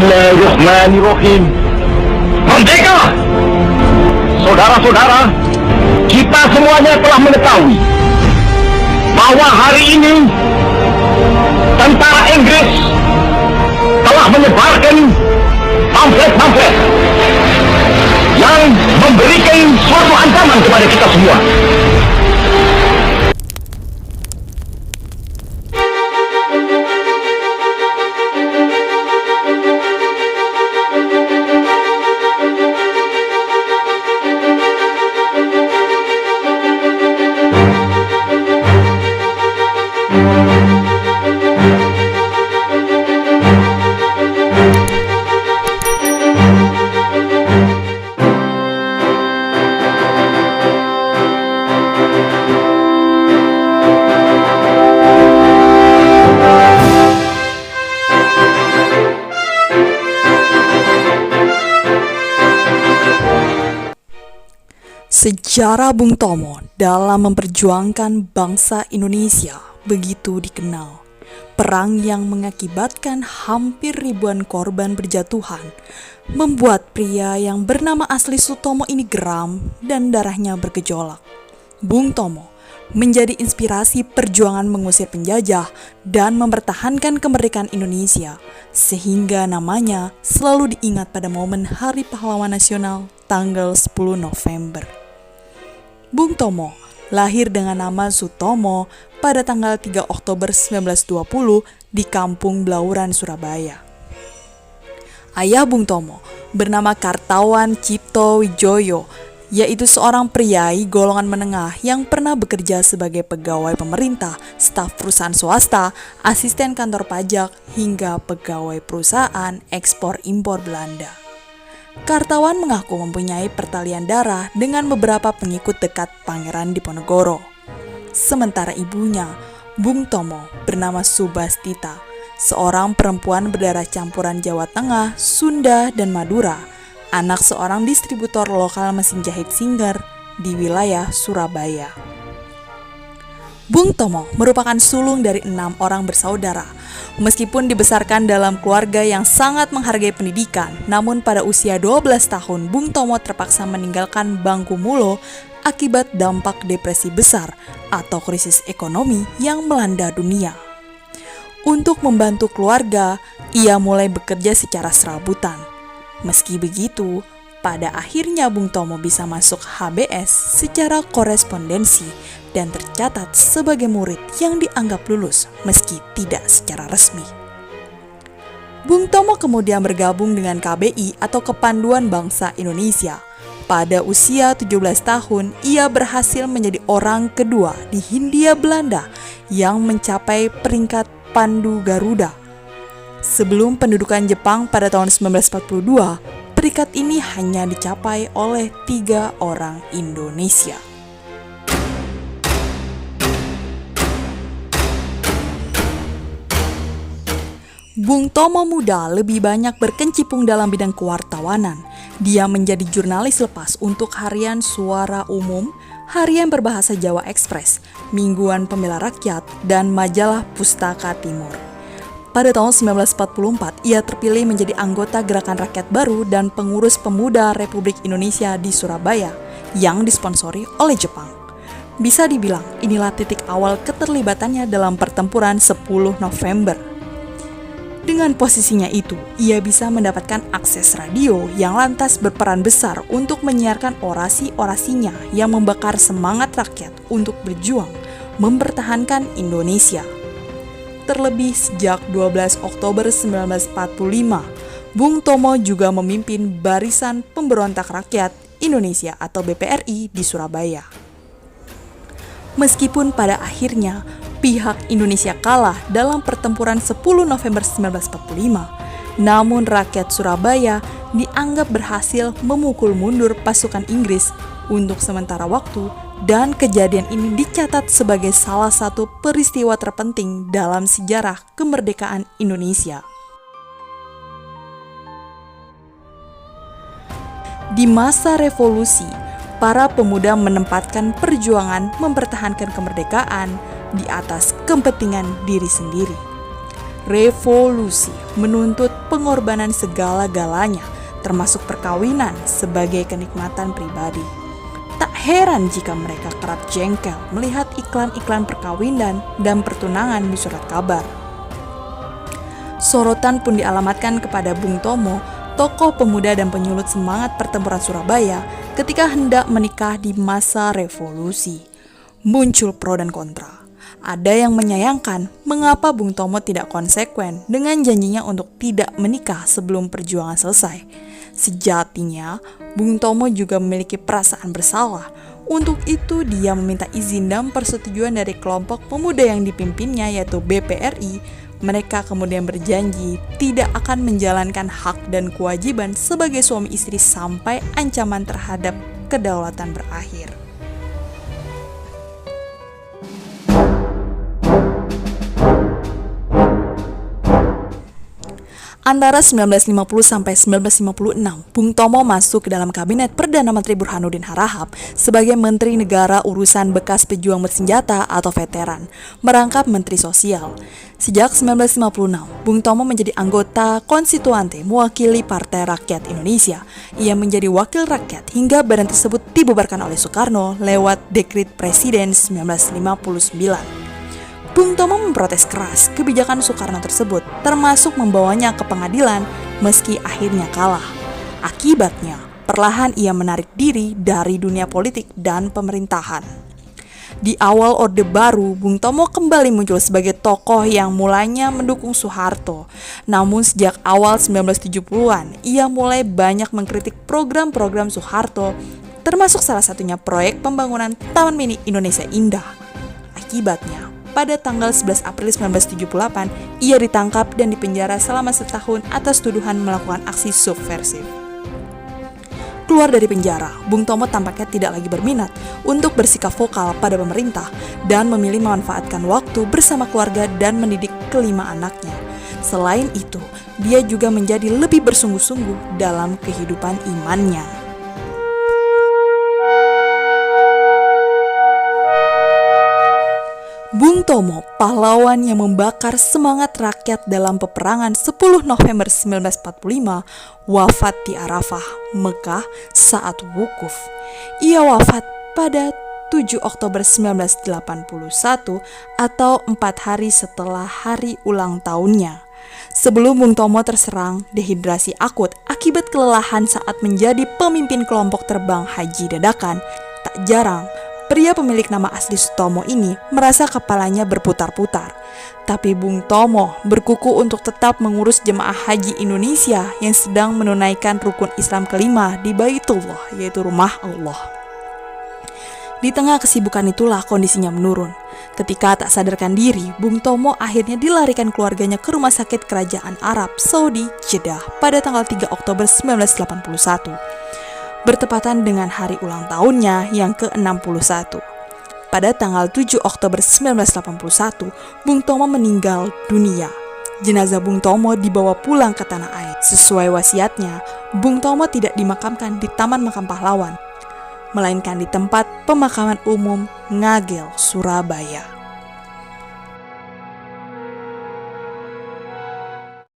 Bismillahirrahmanirrahim. Merdeka! Saudara-saudara, kita semuanya telah mengetahui bahwa hari ini tentara Inggris telah menyebarkan pamflet-pamflet yang memberikan suatu ancaman kepada kita semua. Sejarah Bung Tomo dalam memperjuangkan bangsa Indonesia begitu dikenal. Perang yang mengakibatkan hampir ribuan korban berjatuhan membuat pria yang bernama asli Sutomo ini geram dan darahnya bergejolak. Bung Tomo menjadi inspirasi perjuangan mengusir penjajah dan mempertahankan kemerdekaan Indonesia, sehingga namanya selalu diingat pada momen Hari Pahlawan Nasional tanggal 10 November. Bung Tomo lahir dengan nama Sutomo pada tanggal 3 Oktober 1920 di Kampung Blauran, Surabaya. Ayah Bung Tomo bernama Kartawan Cipto Wijoyo, yaitu seorang priai golongan menengah yang pernah bekerja sebagai pegawai pemerintah, staf perusahaan swasta, asisten kantor pajak, hingga pegawai perusahaan ekspor-impor Belanda. Kartawan mengaku mempunyai pertalian darah dengan beberapa pengikut dekat Pangeran Diponegoro. Sementara ibunya, Bung Tomo, bernama Subastita, seorang perempuan berdarah campuran Jawa Tengah, Sunda, dan Madura, anak seorang distributor lokal mesin jahit Singer di wilayah Surabaya. Bung Tomo merupakan sulung dari 6 orang bersaudara. Meskipun dibesarkan dalam keluarga yang sangat menghargai pendidikan, namun pada usia 12 tahun Bung Tomo terpaksa meninggalkan bangku mulo akibat dampak depresi besar atau krisis ekonomi yang melanda dunia. Untuk membantu keluarga, ia mulai bekerja secara serabutan. Meski begitu, pada akhirnya Bung Tomo bisa masuk HBS secara korespondensi dan tercatat sebagai murid yang dianggap lulus meski tidak secara resmi. Bung Tomo kemudian bergabung dengan KBI atau Kepanduan Bangsa Indonesia. Pada usia 17 tahun, ia berhasil menjadi orang kedua di Hindia Belanda yang mencapai peringkat Pandu Garuda. Sebelum pendudukan Jepang pada tahun 1942, peringkat ini hanya dicapai oleh 3 orang Indonesia. Bung Tomo muda lebih banyak berkecimpung dalam bidang kewartawanan. Dia menjadi jurnalis lepas untuk harian Suara Umum, harian berbahasa Jawa Express, Mingguan Pembela Rakyat, dan majalah Pustaka Timur. Pada tahun 1944, ia terpilih menjadi anggota Gerakan Rakyat Baru dan pengurus pemuda Republik Indonesia di Surabaya yang disponsori oleh Jepang. Bisa dibilang inilah titik awal keterlibatannya dalam pertempuran 10 November. Dengan posisinya itu, ia bisa mendapatkan akses radio yang lantas berperan besar untuk menyiarkan orasi-orasinya yang membakar semangat rakyat untuk berjuang mempertahankan Indonesia. Terlebih sejak 12 Oktober 1945, Bung Tomo juga memimpin Barisan Pemberontak Rakyat Indonesia atau BPRI di Surabaya. Meskipun pada akhirnya pihak Indonesia kalah dalam pertempuran 10 November 1945, namun rakyat Surabaya dianggap berhasil memukul mundur pasukan Inggris untuk sementara waktu, dan kejadian ini dicatat sebagai salah satu peristiwa terpenting dalam sejarah kemerdekaan Indonesia. Di masa revolusi, para pemuda menempatkan perjuangan mempertahankan kemerdekaan di atas kepentingan diri sendiri. revolusi menuntut pengorbanan segala-galanya, termasuk perkawinan sebagai kenikmatan pribadi. Tak heran jika mereka kerap jengkel melihat iklan-iklan perkawinan dan pertunangan di surat kabar. Sorotan pun dialamatkan kepada Bung Tomo, tokoh pemuda dan penyulut semangat pertempuran Surabaya ketika hendak menikah di masa revolusi. Muncul pro dan kontra. Ada yang menyayangkan mengapa Bung Tomo tidak konsekuen dengan janjinya untuk tidak menikah sebelum perjuangan selesai. Sejatinya, Bung Tomo juga memiliki perasaan bersalah. Untuk itu, dia meminta izin dan persetujuan dari kelompok pemuda yang dipimpinnya, yaitu BPRI. Mereka kemudian berjanji tidak akan menjalankan hak dan kewajiban sebagai suami istri sampai ancaman terhadap kedaulatan berakhir. Antara 1950 sampai 1956, Bung Tomo masuk ke dalam kabinet Perdana Menteri Burhanuddin Harahap sebagai Menteri Negara Urusan Bekas Pejuang Bersenjata atau Veteran, merangkap Menteri Sosial. Sejak 1956, Bung Tomo menjadi anggota konstituante mewakili Partai Rakyat Indonesia. Ia menjadi wakil rakyat hingga badan tersebut dibubarkan oleh Soekarno lewat Dekret Presiden 1959. Bung Tomo memprotes keras kebijakan Soekarno tersebut, termasuk membawanya ke pengadilan meski akhirnya kalah. Akibatnya, perlahan ia menarik diri dari dunia politik dan pemerintahan. Di awal Orde Baru, Bung Tomo kembali muncul sebagai tokoh yang mulanya mendukung Soeharto. Namun sejak awal 1970-an, ia mulai banyak mengkritik program-program Soeharto, termasuk salah satunya proyek pembangunan Taman Mini Indonesia Indah. Akibatnya, pada tanggal 11 April 1978, ia ditangkap dan dipenjara selama setahun atas tuduhan melakukan aksi subversif. Keluar dari penjara, Bung Tomo tampaknya tidak lagi berminat untuk bersikap vokal pada pemerintah dan memilih memanfaatkan waktu bersama keluarga dan mendidik kelima anaknya. Selain itu, dia juga menjadi lebih bersungguh-sungguh dalam kehidupan imannya. Bung Tomo, pahlawan yang membakar semangat rakyat dalam peperangan 10 November 1945, wafat di Arafah, Mekah saat wukuf. Ia wafat pada 7 Oktober 1981 atau 4 hari setelah hari ulang tahunnya. Sebelum Bung Tomo terserang dehidrasi akut akibat kelelahan saat menjadi pemimpin kelompok terbang haji dadakan, tak jarang pria pemilik nama asli Sutomo ini merasa kepalanya berputar-putar. Tapi Bung Tomo berkuku untuk tetap mengurus jemaah haji Indonesia yang sedang menunaikan rukun Islam kelima di Baitullah, yaitu rumah Allah. Di tengah kesibukan itulah kondisinya menurun. Ketika tak sadarkan diri, Bung Tomo akhirnya dilarikan keluarganya ke rumah sakit kerajaan Arab Saudi, Jeddah pada tanggal 3 Oktober 1981. Bertepatan dengan hari ulang tahunnya yang ke-61. Pada tanggal 7 Oktober 1981, Bung Tomo meninggal dunia. Jenazah Bung Tomo dibawa pulang ke tanah air. Sesuai wasiatnya, Bung Tomo tidak dimakamkan di Taman Makam Pahlawan, melainkan di tempat pemakaman umum Ngagel, Surabaya.